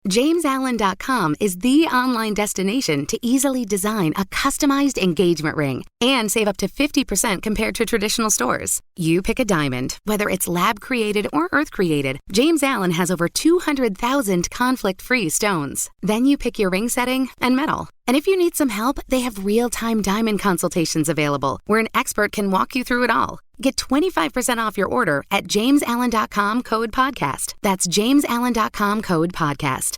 JamesAllen.com is the online destination to easily design a customized engagement ring and save up to 50% compared to traditional stores. You pick a diamond, whether it's lab-created or earth-created, James Allen has over 200,000 conflict-free stones. Then you pick your ring setting and metal. And if you need some help, they have real-time diamond consultations available, where an expert can walk you through it all. Get 25% off your order at JamesAllen.com code podcast. That's JamesAllen.com code podcast.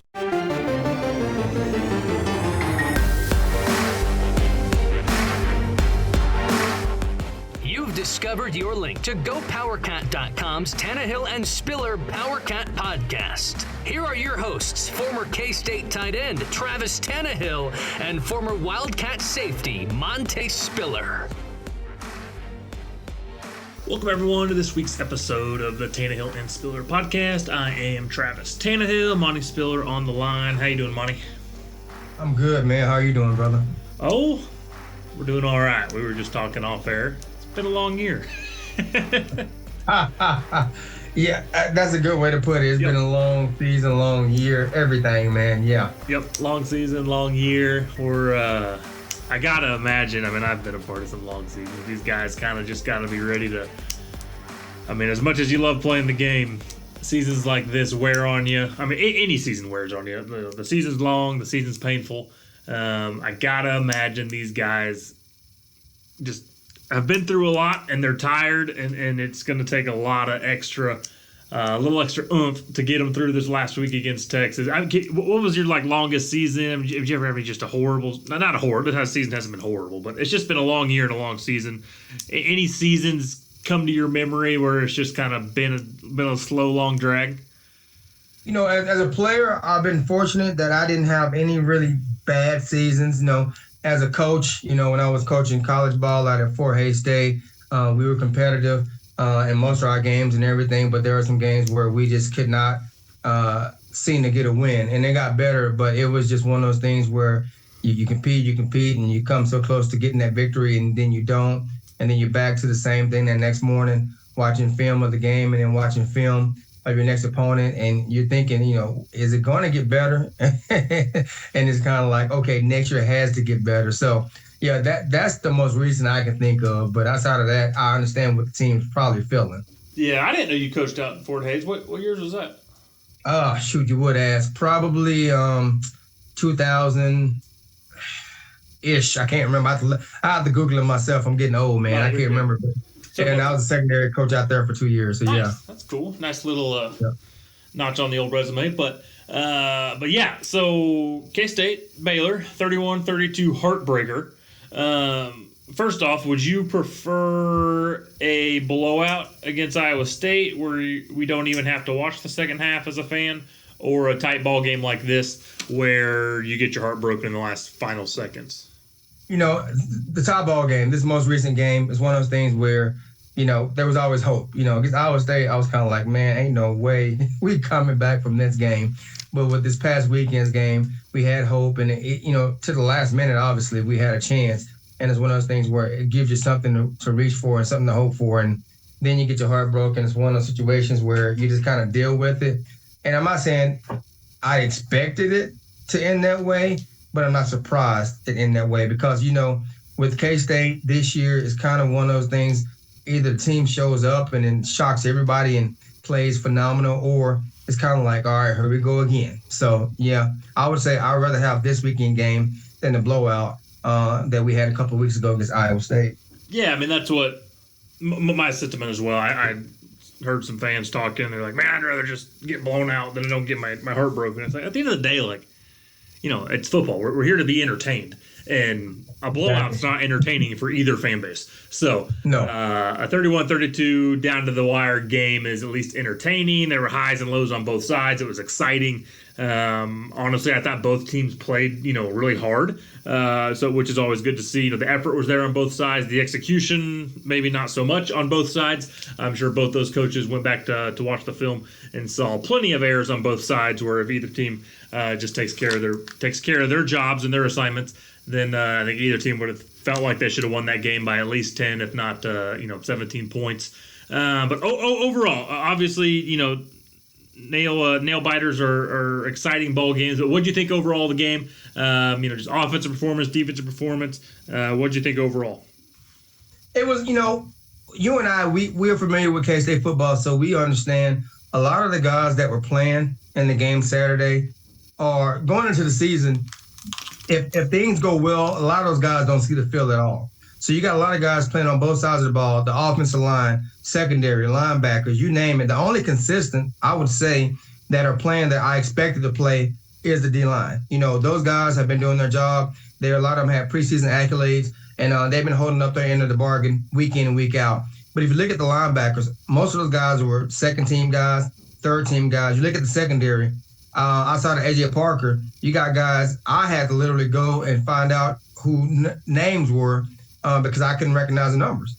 You've discovered your link to GoPowercat.com's Tannahill and Spiller Powercat Podcast. Here are your hosts, former K-State tight end Travis Tannahill and former Wildcat safety Monte Spiller. Welcome, everyone, to this week's episode of the Tannahill and Spiller Podcast. I am Travis Tannahill, Monte Spiller on the line. How you doing, Monte? I'm good, man. How you doing, brother? Oh, we're doing all right. We were just talking off air. It's been a long year. Yeah, that's a good way to put it. It's been a long season, long year, everything, man. Yeah. Yep, long season, long year. I gotta imagine, I've been a part of some long seasons. These guys kind of just gotta be ready to, as much as you love playing the game, seasons like this wear on you. Any season wears on you. The season's long, the season's painful. I gotta imagine these guys just have been through a lot and they're tired, and it's gonna take a lot of a little extra oomph to get them through this last week against Texas. What was your longest season? Have you ever had just a horrible? Not a horrible. The season hasn't been horrible, but it's just been a long year and a long season. Any seasons come to your memory where it's just kind of been a slow, long drag? You know, as a player, I've been fortunate that I didn't have any really bad seasons. You know, as a coach, when I was coaching college ball out at Fort Hays State, we were competitive in most of our games and everything, but there were some games where we just could not seem to get a win, and it got better, but it was just one of those things where you compete, and you come so close to getting that victory, and then you don't, and then you're back to the same thing that next morning, watching film of the game and then watching film of your next opponent, and you're thinking, is it going to get better? And it's kind of like, okay, next year has to get better. So yeah, that's the most recent I can think of. But outside of that, I understand what the team's probably feeling. Yeah, I didn't know you coached out in Fort Hays. What years was that? Shoot, you would ask. Probably 2000-ish. I can't remember. I have to Google it myself. I'm getting old, man. I can't remember. And I was a secondary coach out there for 2 years. So nice. Yeah, that's cool. Nice little notch on the old resume. But yeah. So K-State, Baylor, 31-32 heartbreaker. First off, would you prefer a blowout against Iowa State where we don't even have to watch the second half as a fan, or a tight ball game like this where you get your heart broken in the last final seconds? The tie ball game, this most recent game, is one of those things where, there was always hope. Against Iowa State, I was kind of like, man, ain't no way we coming back from this game. But with this past weekend's game, we had hope, and to the last minute, obviously, we had a chance. And it's one of those things where it gives you something to reach for and something to hope for, and then you get your heart broken. It's one of those situations where you just kind of deal with it. And I'm not saying I expected it to end that way, but I'm not surprised it ended that way because, with K-State this year, it's kind of one of those things, either the team shows up and then shocks everybody and plays phenomenal, or it's kind of like, all right, here we go again. So, yeah, I would say I'd rather have this weekend game than the blowout that we had a couple of weeks ago against Iowa State. Yeah, that's what my sentiment as well. I heard some fans talking. They're like, man, I'd rather just get blown out than I don't get my heart broken. It's like, at the end of the day, it's football. We're here to be entertained. And a blowout's not entertaining for either fan base. So no. A 31-32 down to the wire game is at least entertaining. There were highs and lows on both sides. It was exciting. Honestly, I thought both teams played, really hard. Which is always good to see. The effort was there on both sides. The execution, maybe not so much on both sides. I'm sure both those coaches went back to watch the film and saw plenty of errors on both sides. Where if either team just takes care of their jobs and their assignments, then I think either team would have felt like they should have won that game by at least 10, if not 17 points. But overall, obviously, nail biters are exciting ball games. But what did you think overall of the game? Just offensive performance, defensive performance. What did you think overall? It was, you and I, we are familiar with K-State football, so we understand a lot of the guys that were playing in the game Saturday are going into the season. If things go well, a lot of those guys don't see the field at all. So you got a lot of guys playing on both sides of the ball, the offensive line, secondary, linebackers, you name it. The only consistent, I would say, that are playing that I expected to play is the D-line. Those guys have been doing their job. A lot of them have preseason accolades, and they've been holding up their end of the bargain week in and week out. But if you look at the linebackers, most of those guys were second-team guys, third-team guys. You look at the secondary, outside of A.J. Parker, you got guys I had to literally go and find out who names were because I couldn't recognize the numbers,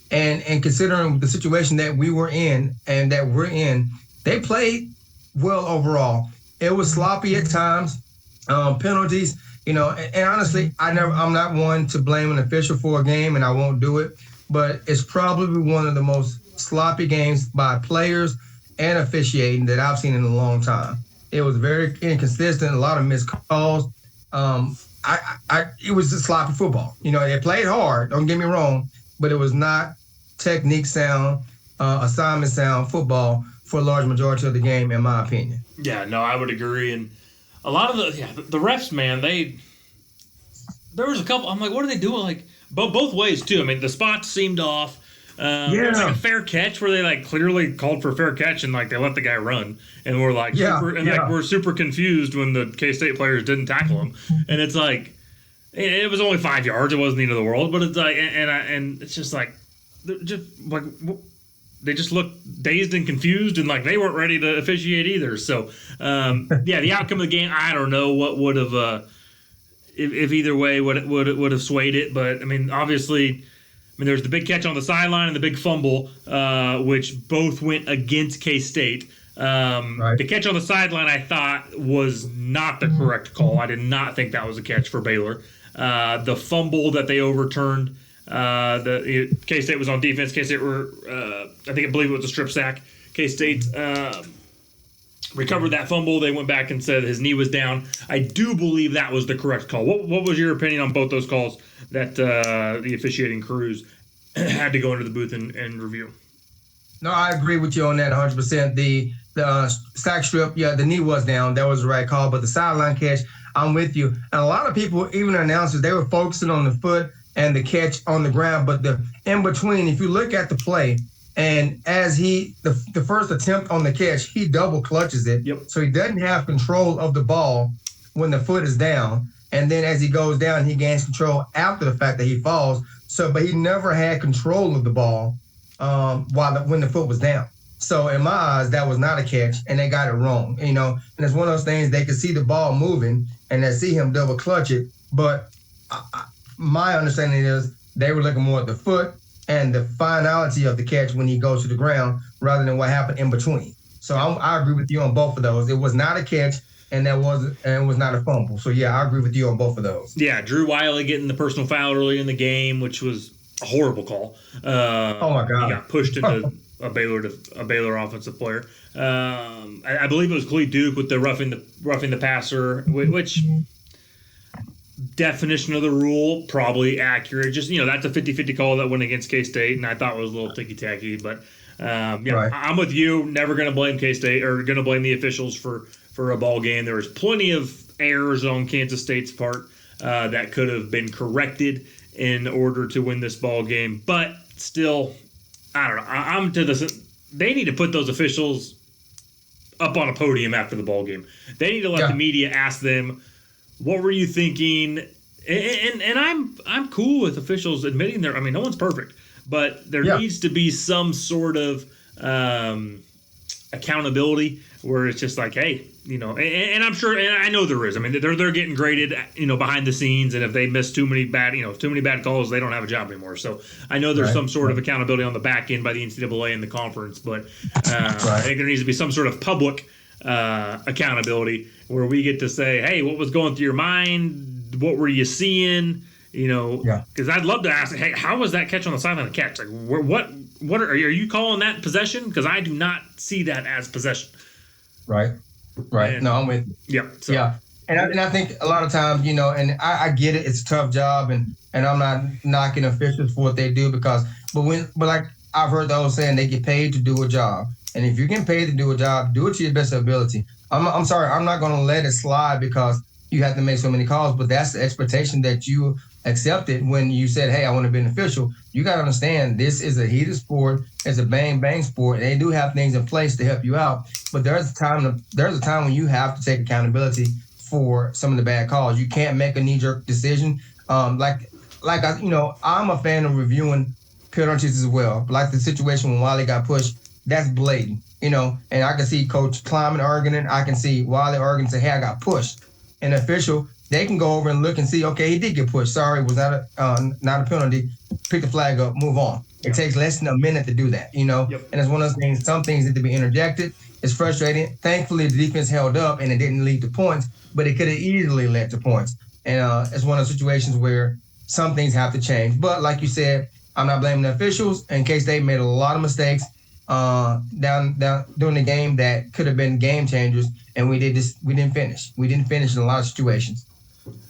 And considering the situation that we were in and that we're in, they played well overall. It was sloppy at times, penalties, and honestly, I'm not one to blame an official for a game, and I won't do it. But it's probably one of the most sloppy games by players and officiating that I've seen in a long time. It was very inconsistent, a lot of missed calls. It was just sloppy football. They played hard, don't get me wrong, but it was not technique sound, assignment sound football for a large majority of the game, in my opinion. Yeah, no, I would agree. And a lot of the refs, man, there was a couple, I'm like, what are they doing? Like, both ways, too. I mean, the spots seemed off. There was like a fair catch where they clearly called for a fair catch and they let the guy run, and we're we're super confused when the K-State players didn't tackle him, and it's like it was only 5 yards, it wasn't the end of the world, but it's like and it's just like they just looked dazed and confused, and they weren't ready to officiate either. So the outcome of the game, I don't know what would have if either way would have swayed it, but I mean obviously. There's the big catch on the sideline and the big fumble, which both went against K-State. Right. The catch on the sideline, I thought, was not the correct call. I did not think that was a catch for Baylor. The fumble that they overturned, K-State was on defense. K-State were, I believe it was a strip sack. K-State recovered that fumble. They went back and said his knee was down. I do believe that was the correct call. What was your opinion on both those calls that the officiating crews had to go into the booth and review? No, I agree with you on that 100%. The sack strip, the knee was down. That was the right call. But the sideline catch, I'm with you. And a lot of people, even announcers, they were focusing on the foot and the catch on the ground. But the in between, if you look at the play, and as the first attempt on the catch, he double clutches it. Yep. So he doesn't have control of the ball when the foot is down. And then as he goes down, he gains control after the fact that he falls. But he never had control of the ball when the foot was down. So in my eyes, that was not a catch, and they got it wrong. And it's one of those things, they could see the ball moving and they see him double clutch it. But my understanding is they were looking more at the foot and the finality of the catch when he goes to the ground rather than what happened in between. So I agree with you on both of those. It was not a catch, and it was not a fumble. So, yeah, I agree with you on both of those. Yeah, Drew Wiley getting the personal foul early in the game, which was a horrible call. Oh, my God. He got pushed into a Baylor offensive player. I believe it was Khalid Duke with the roughing the passer, which definition of the rule, probably accurate. Just, that's a 50-50 call that went against K-State, and I thought it was a little ticky-tacky. But, right. I'm with you. Never going to blame K-State or going to blame the officials for a ball game. There was plenty of errors on Kansas State's part that could have been corrected in order to win this ball game. But still, I don't know. I'm to this. They need to put those officials up on a podium after the ball game. They need to let the media ask them, what were you thinking? And I'm cool with officials admitting no one's perfect, but there needs to be some sort of accountability where it's just like, hey, and I'm sure, and I know there is. They're getting graded, behind the scenes, and if they miss too many bad calls, they don't have a job anymore. So I know there's some sort of accountability on the back end by the NCAA and the conference, but I think there needs to be some sort of public accountability where we get to say, hey, what was going through your mind? What were you seeing? Because I'd love to ask, hey, how was that catch on the sideline a catch? Like, what are you calling that possession? Because I do not see that as possession. Right. And, no, I'm with you. Yep. So. Yeah. And I think a lot of times, and I get it, it's a tough job, and I'm not knocking officials for what they do but like I've heard the old saying, they get paid to do a job. And if you're getting paid to do a job, do it to your best ability. I'm sorry, I'm not going to let it slide because you have to make so many calls, but that's the expectation that you accepted when you said, hey, I want to be an official. You got to understand this is a heated sport. It's a bang sport. And they do have things in place to help you out. But there's a time when you have to take accountability for some of the bad calls. You can't make a knee-jerk decision. I'm a fan of reviewing penalties as well. Like the situation when Wiley got pushed, that's blatant, and I can see Coach Kleiman arguing. I can see Wiley arguing and say, hey, I got pushed. An official, they can go over and look and see, okay, he did get pushed. Sorry, was not a penalty. Pick the flag up, move on. It takes less than a minute to do that, Yep. And it's one of those things, some things need to be interjected. It's frustrating. Thankfully, the defense held up and it didn't lead to points, but it could have easily led to points. And it's one of those situations where some things have to change. But like you said, I'm not blaming the officials. In case they made a lot of mistakes down during the game that could have been game changers, and we didn't finish. We didn't finish in a lot of situations.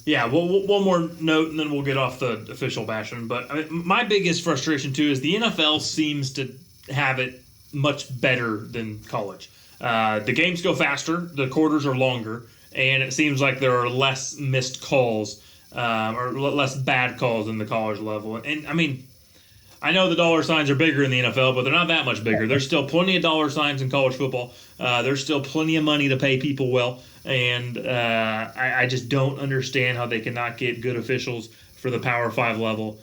Yeah, well, one more note, and then we'll get off the official bashing. But I mean, my biggest frustration, too, is the NFL seems to have it much better than college. The games go faster, the quarters are longer, and it seems like there are less missed calls or less bad calls in the college level. And, I mean, I know the dollar signs are bigger in the NFL, but they're not that much bigger. There's still plenty of dollar signs in college football. There's still plenty of money to pay people well. And I just don't understand how they cannot get good officials for the Power 5 level.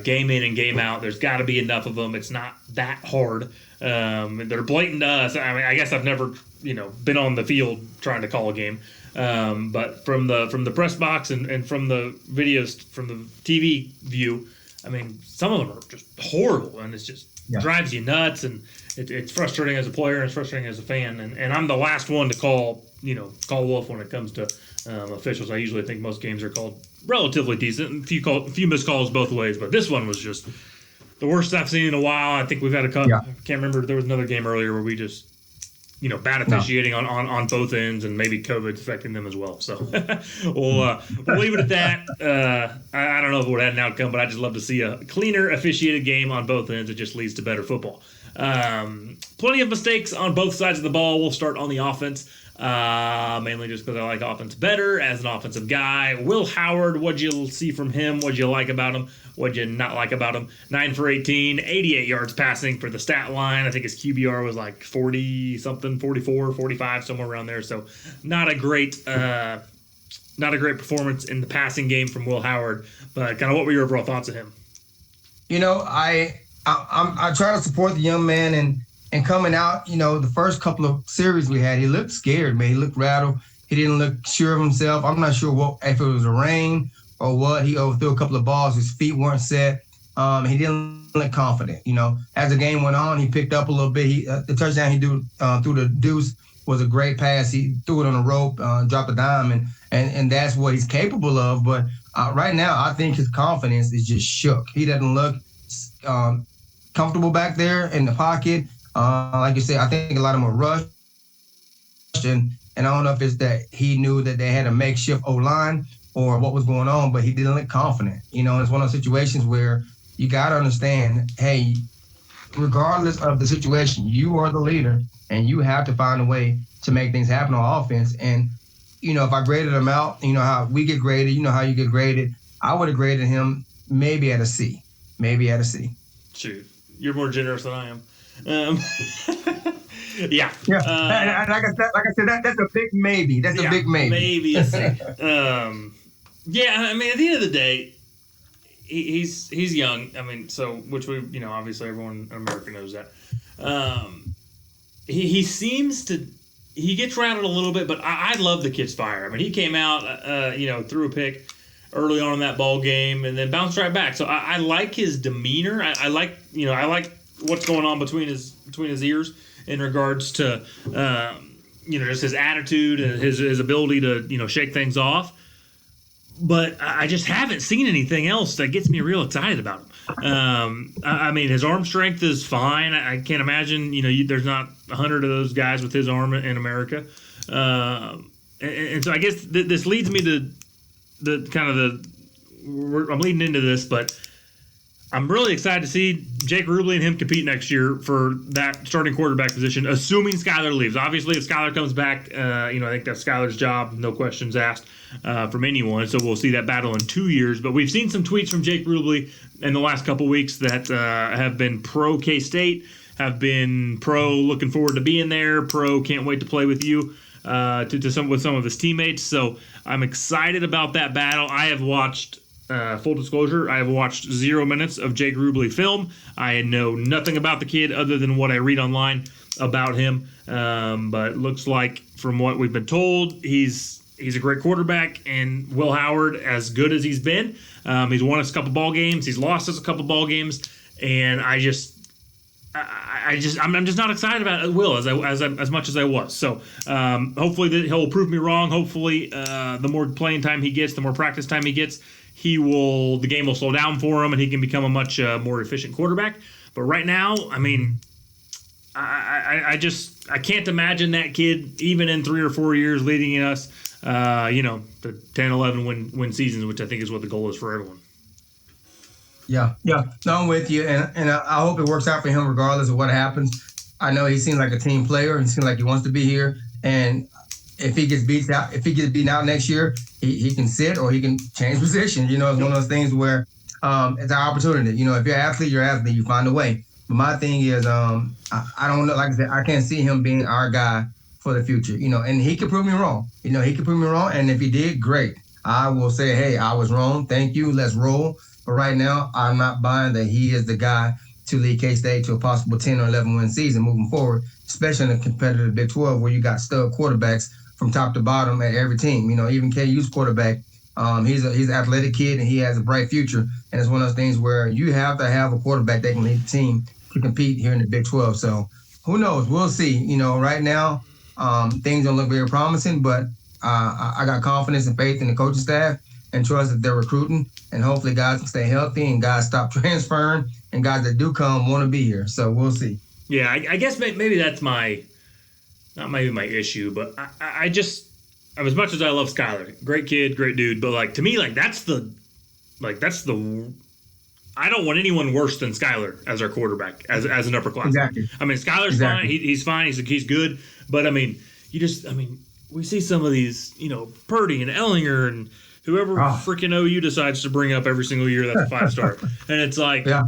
Game in and game out. There's got to be enough of them. It's not that hard. They're blatant to us. I mean, I guess I've never, been on the field trying to call a game. But from the press box and from the videos, from the TV view, I mean, some of them are just horrible, and it's just drives you nuts, and it's frustrating as a player, and it's frustrating as a fan. And I'm the last one to call wolf when it comes to officials. I usually think most games are called relatively decent. A few missed calls both ways, but this one was just the worst I've seen in a while. I think we've had a couple. Yeah. I can't remember. There was another game earlier where we just bad officiating on both ends, and maybe COVID's affecting them as well. So we'll leave it at that. I don't know if it would have an outcome, but I just love to see a cleaner officiated game on both ends. It just leads to better football. Plenty of mistakes on both sides of the ball. We'll start on the offense, mainly just because I like offense better as an offensive guy. Will Howard, what'd you see from him? What'd you like about him? What'd you not like about him? 9 for 18, 88 yards passing for the stat line. I think his QBR was like 40-something, 44, 45, somewhere around there. So not a great performance in the passing game from Will Howard. But kind of what were your overall thoughts of him? I try to support the young man, and coming out, the first couple of series we had, he looked scared, man. He looked rattled. He didn't look sure of himself. I'm not sure if it was the rain or what. He overthrew a couple of balls. His feet weren't set. He didn't look confident. As the game went on, he picked up a little bit. The touchdown he threw the deuce was a great pass. He threw it on a rope, dropped a dime, and that's what he's capable of. But right now, I think his confidence is just shook. He doesn't look comfortable back there in the pocket. Like you said, I think a lot of them were rushed. And I don't know if it's that he knew that they had a makeshift O-line or what was going on, but he didn't look confident. It's one of those situations where you got to understand, hey, regardless of the situation, you are the leader, and you have to find a way to make things happen on offense. And, if I graded him out, how we get graded, how you get graded, I would have graded him maybe at a C. Shoot, you're more generous than I am. Yeah. Like I said, that's a big maybe. That's a big maybe. Maybe a C. I mean, at the end of the day, he's young. I mean, so which we, obviously everyone in America knows that. He seems to. He gets rattled a little bit, but I love the kid's fire. I mean, he came out, threw a pick early on in that ball game, and then bounced right back. So I like his demeanor. I like what's going on between his ears in regards to just his attitude and his ability to shake things off. But I just haven't seen anything else that gets me real excited about him. I mean, his arm strength is fine. I can't imagine, there's not 100 of those guys with his arm in America. And so I guess this leads me to I'm leading into this, but I'm really excited to see Jake Rubley and him compete next year for that starting quarterback position, assuming Skyler leaves. Obviously, if Skyler comes back, I think that's Skyler's job, no questions asked from anyone. So we'll see that battle in 2 years. But we've seen some tweets from Jake Rubley in the last couple weeks that have been pro K-State, have been pro looking forward to being there, pro can't wait to play with you. With some of his teammates. So I'm excited about that battle. I have watched, full disclosure, I have watched 0 minutes of Jake Rubley film. I know nothing about the kid other than what I read online about him. But it looks like from what we've been told, he's a great quarterback, and Will Howard, as good as he's been, he's won us a couple ball games, he's lost us a couple ball games, and I'm just not excited about Will as much as I was. So hopefully he'll prove me wrong. Hopefully the more playing time he gets, the more practice time he gets, the game will slow down for him and he can become a much more efficient quarterback. But right now, I mean, I can't imagine that kid even in 3 or 4 years leading us, the 10, 11 win seasons, which I think is what the goal is for everyone. Yeah. No, I'm with you, and I hope it works out for him regardless of what happens. I know he seems like a team player, and he seems like he wants to be here. And if he gets beaten out next year, he can sit or he can change position. It's one of those things where it's our opportunity. If you're an athlete, you find a way. But my thing is, I don't know. Like I said, I can't see him being our guy for the future. And he could prove me wrong. He could prove me wrong, and if he did, great. I will say, hey, I was wrong. Thank you. Let's roll. But right now, I'm not buying that he is the guy to lead K-State to a possible 10 or 11 win season moving forward, especially in a competitive Big 12 where you got stud quarterbacks from top to bottom at every team. Even KU's quarterback, he's an athletic kid and he has a bright future. And it's one of those things where you have to have a quarterback that can lead the team to compete here in the Big 12. So who knows? We'll see. Right now, things don't look very promising, but I got confidence and faith in the coaching staff and trust that they're recruiting, and hopefully guys can stay healthy and guys stop transferring, and guys that do come want to be here. So we'll see. Yeah, I guess maybe that's my issue, but I just, as much as I love Skyler, great kid, great dude, but to me, that's the I don't want anyone worse than Skyler as our quarterback, as an upperclassman. Exactly. I mean, Skyler's fine, he's fine, he's good, but we see some of these, Purdy and Ellinger and whoever freaking OU decides to bring up every single year, that's a 5-star. And it's like, yeah,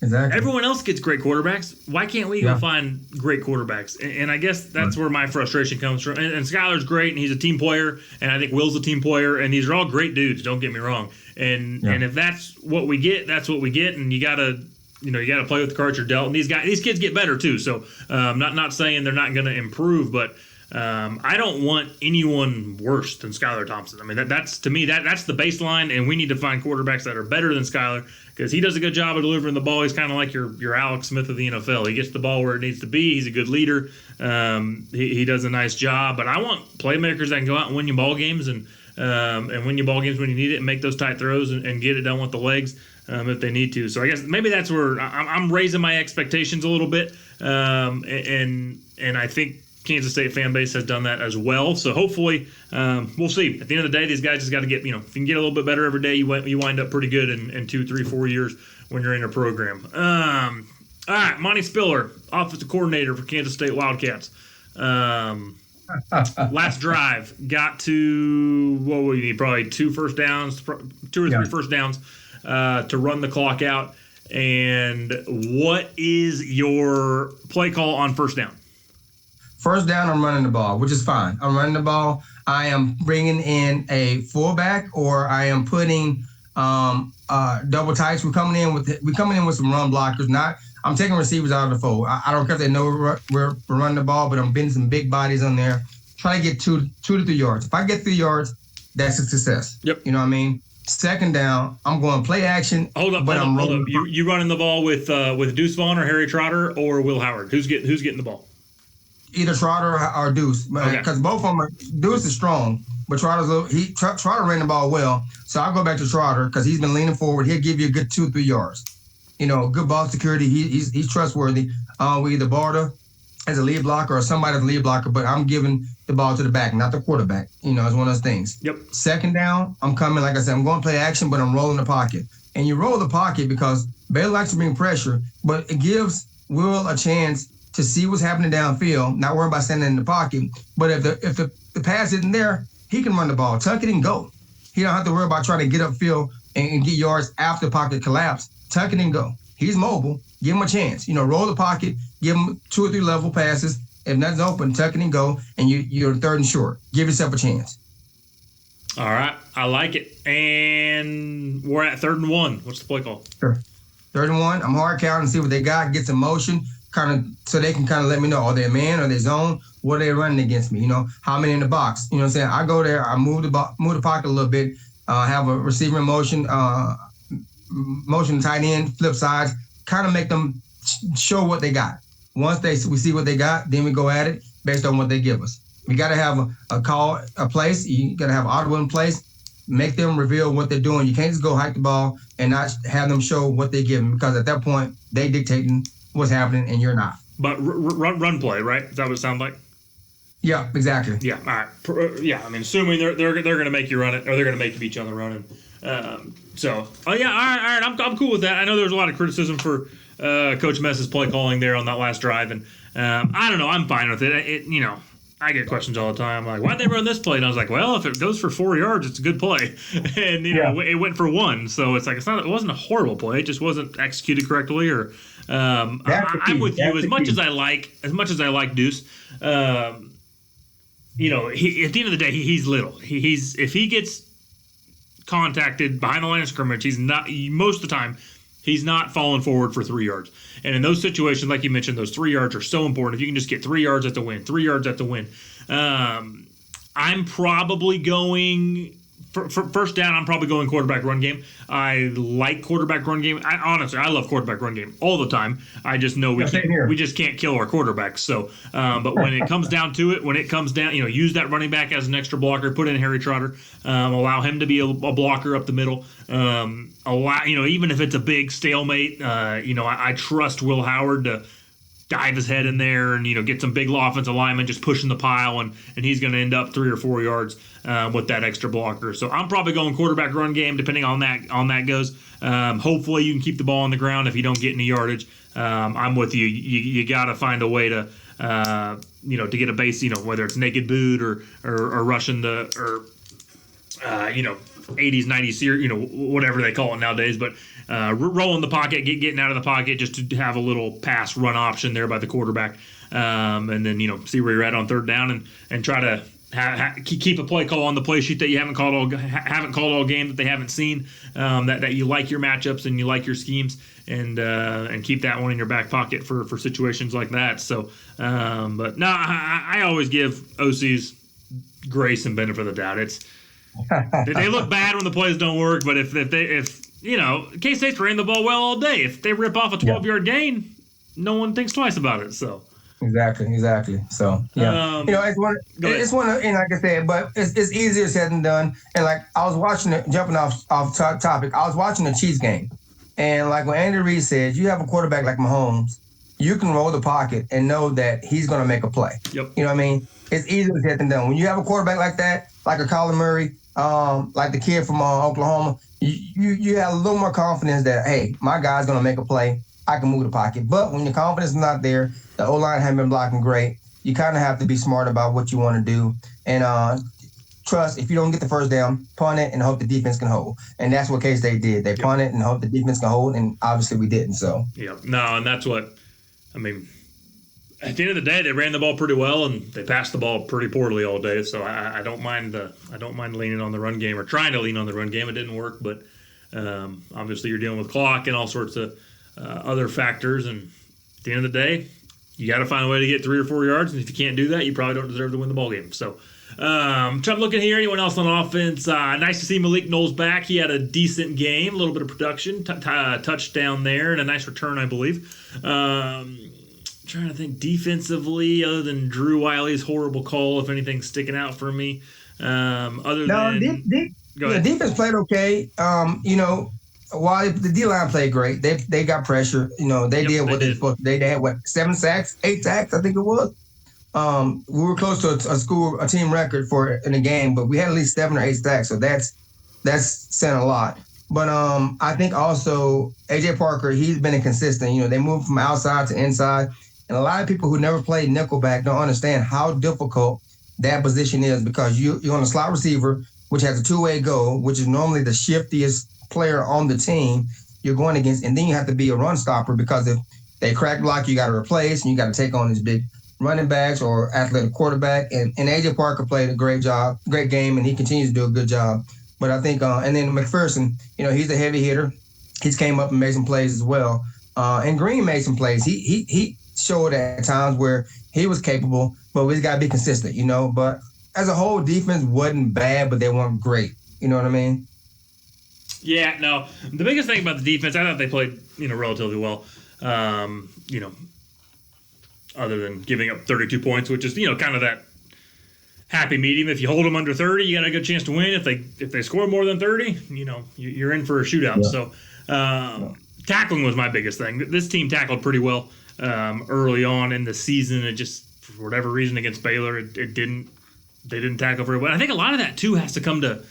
exactly. Everyone else gets great quarterbacks. Why can't we go find great quarterbacks? And I guess that's where my frustration comes from. And Skyler's great, and he's a team player, and I think Will's a team player, and these are all great dudes, don't get me wrong. And if that's what we get, that's what we get, and you gotta play with the cards you're dealt. And these kids get better too. So not saying they're not going to improve, but I don't want anyone worse than Skyler Thompson. I mean, that's to me, that's the baseline, and we need to find quarterbacks that are better than Skyler because he does a good job of delivering the ball. He's kind of like your Alex Smith of the NFL. He gets the ball where it needs to be. He's a good leader. He does a nice job. But I want playmakers that can go out and win you ball games and win you ball games when you need it and make those tight throws and get it done with the legs if they need to. So I guess maybe that's where I'm raising my expectations a little bit, and I think Kansas State fan base has done that as well. So hopefully, we'll see. At the end of the day, these guys just got to get, if you can get a little bit better every day, you wind up pretty good in 2, 3, 4 years when you're in a program. All right, Monte Spiller, offensive coordinator for Kansas State Wildcats. Last drive, got to, what would you need? Probably 2 first downs, 2 or 3 first downs to run the clock out. And what is your play call on first down? First down, I'm running the ball, which is fine. I'm running the ball. I am bringing in a fullback, or I am putting double tights. We're coming in with some run blockers. I'm taking receivers out of the fold. I don't care if they know we're running the ball, but I'm bending some big bodies on there. Try to get 2 to 3 yards. If I get 3 yards, that's a success. Yep. You know what I mean? Second down, I'm going play action. Hold up. You running the ball with Deuce Vaughn or Harry Trotter or Will Howard? Who's getting the ball? Either Trotter or Deuce, because both of them Deuce is strong, but Trotter ran the ball well. So I'll go back to Trotter because he's been leaning forward. He'll give you a good 2 or 3 yards. good ball security. He's trustworthy. We either Barter as a lead blocker or somebody as a lead blocker, but I'm giving the ball to the back, not the quarterback. It's one of those things. Yep. Second down, I'm coming, like I said, I'm going to play action, but I'm rolling the pocket. And you roll the pocket because Baylor likes to bring pressure, but it gives Will a chance to see what's happening downfield, not worry about standing in the pocket. But if the pass isn't there, he can run the ball, tuck it and go. He don't have to worry about trying to get upfield and get yards after the pocket collapse. Tuck it and go. He's mobile. Give him a chance. Roll the pocket, give him 2 or 3 level passes. If nothing's open, tuck it and go, and you're third and short. Give yourself a chance. All right. I like it. And we're at 3rd and 1. What's the play call? Sure. 3rd and 1. I'm hard counting, see what they got, get some motion, so they can kind of let me know, are they a man, are they zone, what are they running against me, how many in the box. You know what I'm saying? I go there, I move the pocket a little bit, have a receiver in motion, motion tight end, flip sides, kind of make them show what they got. Once we see what they got, then we go at it based on what they give us. We got to have a call, a place. You got to have audible in place. Make them reveal what they're doing. You can't just go hike the ball and not have them show what they give them, because at that point they dictating what's happening and you're not. But run play, right? Is that what it sounds like? Yeah, exactly. Yeah, all right. Yeah, I mean, assuming they're going to make you run it, or they're going to make you beat you on the running. All right. I'm cool with that. I know there's a lot of criticism for Coach Mess's play calling there on that last drive, and I don't know. I'm fine with it. I get questions all the time like, why'd they run this play? And I was like, well, if it goes for 4 yards, it's a good play. And it went for 1, so it's like it wasn't a horrible play. It just wasn't executed correctly. Or I'm with you. As much as I like Deuce, at the end of the day, he's little. If he gets contacted behind the line of scrimmage, he's not most of the time. He's not falling forward for 3 yards. And in those situations, like you mentioned, those 3 yards are so important. If you can just get 3 yards at the win, 3 yards at the win. I'm probably going for first down. I'm probably going quarterback run game. I like quarterback run game. Honestly, I love quarterback run game all the time. I just know we just can't kill our quarterbacks. So, but when it comes down to it, use that running back as an extra blocker. Put in Harry Trotter. Allow him to be a blocker up the middle. Even if it's a big stalemate, I trust Will Howard to dive his head in there and get some big offensive linemen just pushing the pile, and he's going to end up 3 or 4 yards with that extra blocker. So I'm probably going quarterback run game depending on that goes. Hopefully you can keep the ball on the ground if you don't get any yardage. I'm with you. You got to find a way to to get a base, whether it's naked boot or rushing the 80s, 90s, whatever they call it nowadays, but rolling the pocket, getting out of the pocket just to have a little pass run option there by the quarterback, and then see where you're at on 3rd down and try to keep a play call on the play sheet that you haven't called all game, that they haven't seen, that you like your matchups and you like your schemes, and keep that one in your back pocket for situations like that. So, but no, I always give OCs grace and benefit of the doubt. They look bad when the plays don't work, but if K-State's ran the ball well all day. If they rip off a 12-yard gain, no one thinks twice about it. So exactly. So yeah, it's one of, like I said, but it's easier said than done. And like I was watching it, jumping off topic, I was watching the Chiefs game, and like when Andy Reid said, you have a quarterback like Mahomes, you can roll the pocket and know that he's going to make a play. Yep. You know what I mean? It's easier said than done. When you have a quarterback like that, like a Kyler Murray, like the kid from Oklahoma, you have a little more confidence that, hey, my guy's going to make a play. I can move the pocket. But when your confidence is not there, the O-line hasn't been blocking great, you kind of have to be smart about what you want to do. And trust, if you don't get the first down, punt it and hope the defense can hold. And that's what K-State did. They punted and hoped the defense can hold, and obviously we didn't. So and that's what, at the end of the day, they ran the ball pretty well and they passed the ball pretty poorly all day. So I don't mind leaning on the run game, or trying to lean on the run game. It didn't work, but obviously you're dealing with clock and all sorts of other factors. And at the end of the day, you got to find a way to get 3 or 4 yards. And if you can't do that, you probably don't deserve to win the ball game. So trying to look at here. Anyone else on offense? Nice to see Malik Knowles back. He had a decent game, a little bit of production, touchdown there, and a nice return, I believe. Trying to think defensively, other than Drew Wiley's horrible call, if anything's sticking out for me. The defense played okay. while the D-line played great, they got pressure. They did what they supposed to. They had, 7 sacks, 8 sacks, I think it was. We were close to a team record in a game, but we had at least 7 or 8 sacks, so that's saying a lot. But I think also A.J. Parker, he's been inconsistent. They moved from outside to inside, and a lot of people who never played nickelback don't understand how difficult that position is, because you're on a slot receiver, which has a two-way go, which is normally the shiftiest player on the team you're going against, and then you have to be a run stopper, because if they crack block, you got to replace, and you got to take on these big running backs or athletic quarterback. And A.J. Parker played a great game, and he continues to do a good job. But I think, and then McPherson, he's a heavy hitter. He's came up and made some plays as well. And Green made some plays. He showed at times where he was capable, but we just got to be consistent, But as a whole, defense wasn't bad, but they weren't great. You know what I mean? Yeah, no. The biggest thing about the defense, I thought they played, relatively well. Other than giving up 32 points, which is, kind of that happy medium. If you hold them under 30, you got a good chance to win. If they score more than 30, you're in for a shootout. Yeah. So tackling was my biggest thing. This team tackled pretty well early on in the season. It just, for whatever reason, against Baylor, they didn't tackle very well. I think a lot of that too has to come to,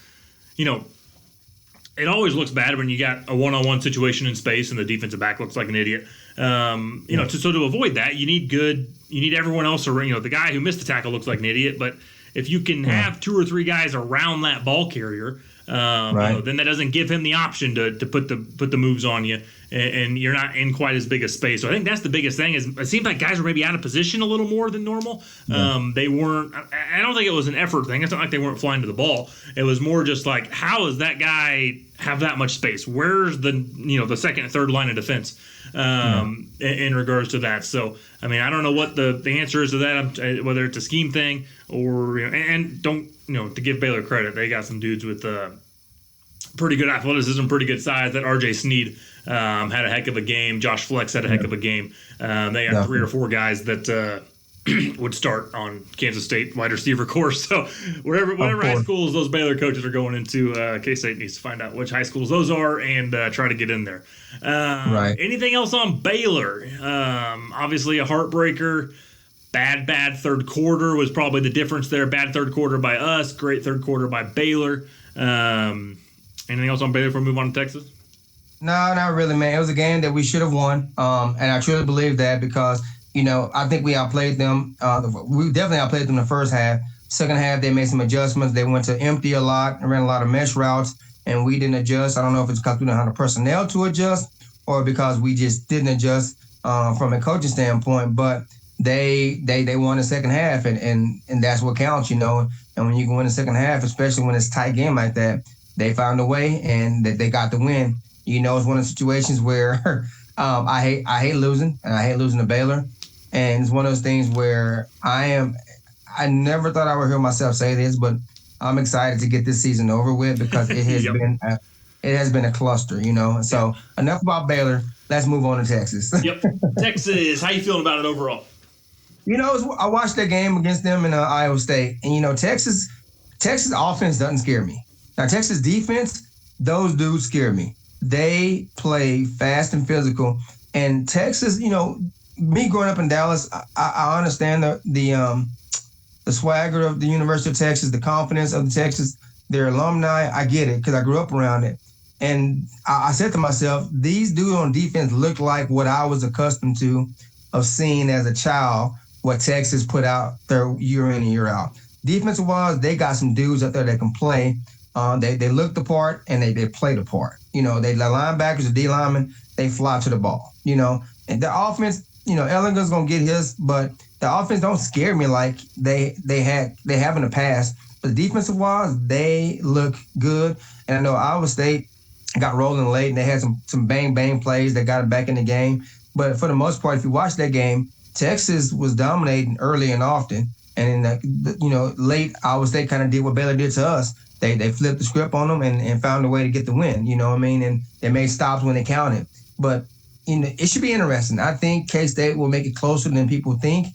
it always looks bad when you got a one-on-one situation in space and the defensive back looks like an idiot. To avoid that, you need everyone else around. The guy who missed the tackle looks like an idiot, but if you can have 2 or 3 guys around that ball carrier, then that doesn't give him the option to put the moves on you, and you're not in quite as big a space. So I think that's the biggest thing. Is it seemed like guys were maybe out of position a little more than normal. They weren't. I don't think it was an effort thing. It's not like they weren't flying to the ball. It was more just like, how does that guy have that much space? Where's the second and third line of defense in regards to that? So I mean, I don't know what the answer is to that. Whether it's a scheme thing or and don't. To give Baylor credit, they got some dudes with pretty good athleticism, pretty good size. That R.J. Sneed had a heck of a game. Josh Flex had a heck of a game. They got 3 or 4 guys that would start on Kansas State wide receiver course. So whatever high schools those Baylor coaches are going into, K-State needs to find out which high schools those are and try to get in there. Anything else on Baylor? Obviously a heartbreaker. Bad third quarter was probably the difference there. Bad third quarter by us. Great third quarter by Baylor. Anything else on Baylor before we move on to Texas? No, not really, man. It was a game that we should have won. And I truly believe that because, I think we outplayed them. We definitely outplayed them in the first half. Second half, they made some adjustments. They went to empty a lot and ran a lot of mesh routes, and we didn't adjust. I don't know if it's because we didn't have the personnel to adjust or because we just didn't adjust from a coaching standpoint. But they won the second half, and that's what counts, And when you can win the second half, especially when it's a tight game like that, they found a way and they got the win. It's one of the situations where I hate losing, and I hate losing to Baylor. And it's one of those things where I never thought I would hear myself say this, but I'm excited to get this season over with because it has been a cluster, So enough about Baylor. Let's move on to Texas. Texas. How you feeling about it overall? I watched that game against them in Iowa State, and Texas offense doesn't scare me. Now Texas defense, those dudes scare me. They play fast and physical, and Texas, me growing up in Dallas, I understand the swagger of the University of Texas, the confidence of the Texas, their alumni. I get it because I grew up around it, and I said to myself, these dudes on defense look like what I was accustomed to of seeing as a child. What Texas put out there year in and year out. Defensive-wise, they got some dudes out there that can play. They look the part and they play the part. The linebackers, the D linemen, they fly to the ball. And the offense, Ellinger's gonna get his, but the offense don't scare me like they have in the past. But defensive-wise, they look good. And I know Iowa State got rolling late and they had some bang plays that got it back in the game. But for the most part, if you watch that game, Texas was dominating early and often, and in late, Iowa State kind of did what Baylor did to us. They flipped the script on them and found a way to get the win. And they made stops when they counted. But it should be interesting. I think K-State will make it closer than people think.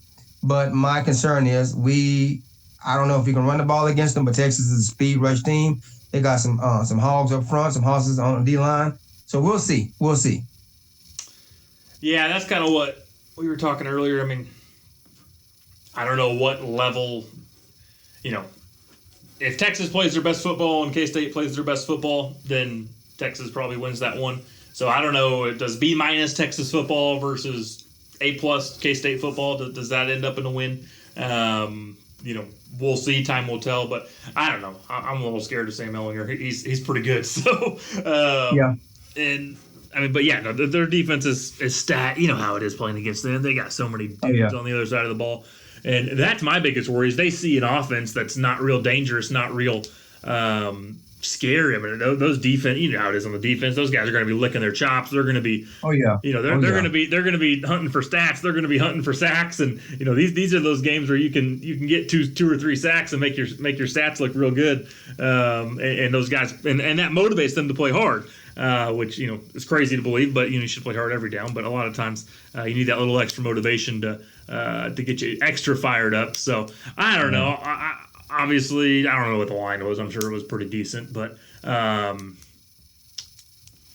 But my concern is I don't know if you can run the ball against them, but Texas is a speed rush team. They got some hogs up front, some horses on the D line. So we'll see. We'll see. Yeah, that's kind of what we were talking earlier. I mean, I don't know what level, if Texas plays their best football and K-State plays their best football, then Texas probably wins that one. So I don't know, does B- Texas football versus A+ K-State football, does that end up in a win? We'll see. Time will tell. But I don't know. I'm a little scared of Sam Ehlinger. He's pretty good. So yeah. And I mean, but yeah, no, their defense is stat. You know how it is playing against them. They got so many dudes on the other side of the ball, and that's my biggest worry is they see an offense that's not real dangerous, not real scary. I mean, those defense, you know how it is on the defense. Those guys are going to be licking their chops. They're going to be, they're going to be hunting for stats. They're going to be hunting for sacks, and these are those games where you can get two or three sacks and make your stats look real good. And those guys, and that motivates them to play hard, which is crazy to believe, but you should play hard every down. But a lot of times you need that little extra motivation to get you extra fired up. So I don't know. Obviously, I don't know what the line was. I'm sure it was pretty decent, but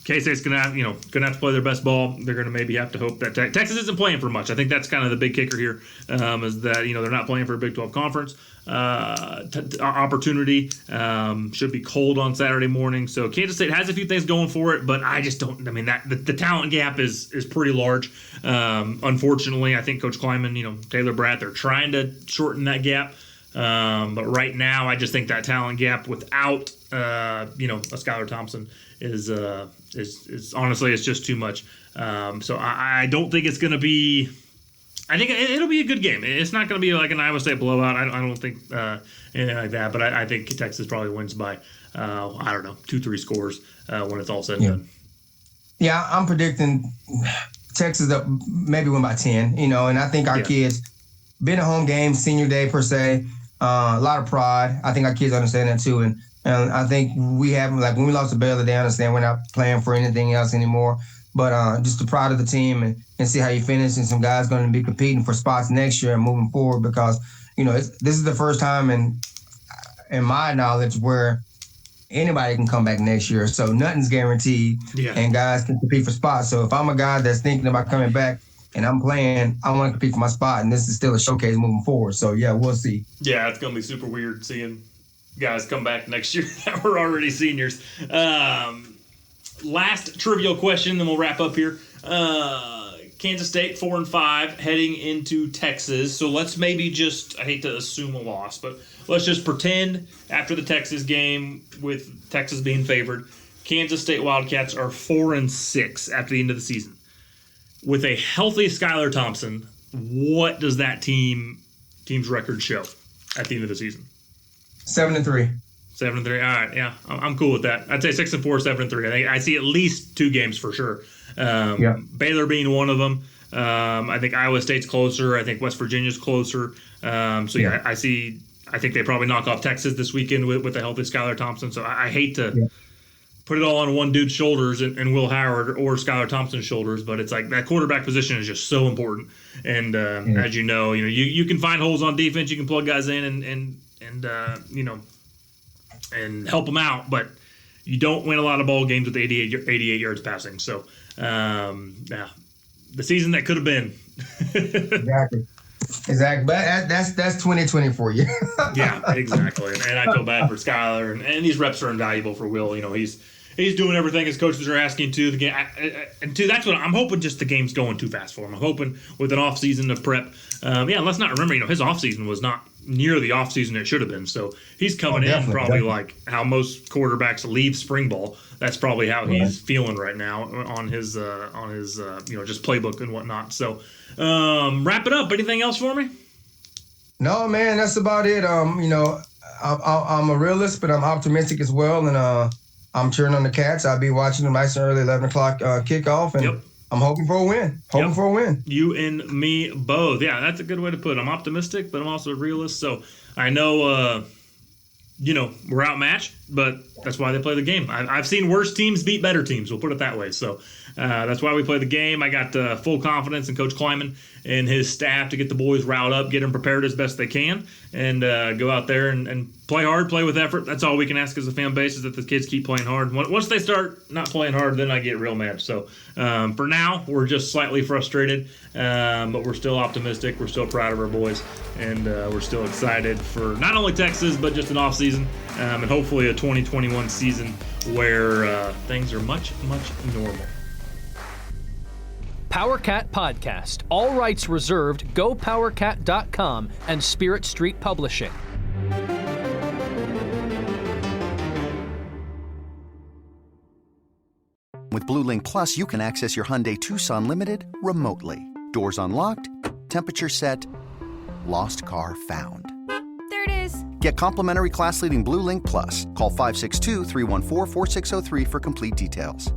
K-State's gonna have to play their best ball. They're gonna maybe have to hope that Texas isn't playing for much. I think that's kind of the big kicker here, is that they're not playing for a Big 12 conference opportunity. Should be cold on Saturday morning, so Kansas State has a few things going for it, but I just don't. I mean, that the talent gap is pretty large. Unfortunately, I think Coach Kleiman, Taylor Bratt, they're trying to shorten that gap. But right now, I just think that talent gap without, a Skylar Thompson is honestly, it's just too much. So I don't think it's going to be. I think it'll be a good game. It's not going to be like an Iowa State blowout. I don't think anything like that. But I think Texas probably wins by 2-3 scores when it's all said and done. Yeah, I'm predicting Texas up maybe win by 10. And I think our kids been a home game, senior day per se. A lot of pride. I think our kids understand that too, and I think we have, like when we lost to Baylor, they understand we're not playing for anything else anymore. But just the pride of the team and see how you finish, and some guys going to be competing for spots next year and moving forward, because this is the first time in my knowledge where anybody can come back next year. So nothing's guaranteed, and guys can compete for spots. So if I'm a guy that's thinking about coming back and I'm playing, I want to compete for my spot, and this is still a showcase moving forward. So, yeah, we'll see. Yeah, it's going to be super weird seeing guys come back next year that were already seniors. Last trivial question, then we'll wrap up here. Kansas State 4-5 heading into Texas. So let's maybe just, I hate to assume a loss, but let's just pretend after the Texas game with Texas being favored, Kansas State Wildcats are 4-6 after the end of the season. With a healthy Skylar Thompson, what does that team's record show at the end of the season? 7-3. 7-3. All right, yeah, I'm cool with that. I'd say 6-4, 7-3. I see at least 2 games for sure. Baylor being one of them. I think Iowa State's closer. I think West Virginia's closer. I think they probably knock off Texas this weekend with a healthy Skylar Thompson. So I hate to put it all on one dude's shoulders and Will Howard or Skylar Thompson's shoulders, but it's like that quarterback position is just so important. And as you know, you can find holes on defense, you can plug guys in and help them out, but you don't win a lot of ball games with 88 yards passing. So the season that could have been. Exactly, but that's 2020 for you. Yeah, exactly. And I feel bad for Skylar, and these reps are invaluable for Will. He's doing everything his coaches are asking to. The game, and two, that's what I'm hoping. Just the game's going too fast for him. I'm hoping with an off season of prep. Let's not remember. His off season was not near the off season it should have been. So he's coming in probably like how most quarterbacks leave spring ball. That's probably how he's feeling right now on his just playbook and whatnot. So wrap it up. Anything else for me? No, man, that's about it. I'm a realist, but I'm optimistic as well, and I'm cheering on the Cats. I'll be watching them nice and early, 11 o'clock kickoff, and I'm hoping for a win. For a win. You and me both. Yeah, that's a good way to put it. I'm optimistic, but I'm also a realist. So I know, we're outmatched. but that's why they play the game. I've seen worse teams beat better teams. We'll put it that way. So that's why we play the game. I got full confidence in Coach Kleiman and his staff to get the boys riled up, get them prepared as best they can, and go out there and play hard, play with effort. That's all we can ask as a fan base, is that the kids keep playing hard. Once they start not playing hard, then I get real mad. So for now, we're just slightly frustrated, but we're still optimistic. We're still proud of our boys, and we're still excited for not only Texas, but just an off season, and hopefully a 2021 season where things are much, much normal. Powercat Podcast. All rights reserved. GoPowercat.com and Spirit Street Publishing. With Blue Link Plus, you can access your Hyundai Tucson Limited remotely. Doors unlocked, temperature set, lost car found. There it is. Get complimentary class-leading Blue Link Plus. Call 562-314-4603 for complete details.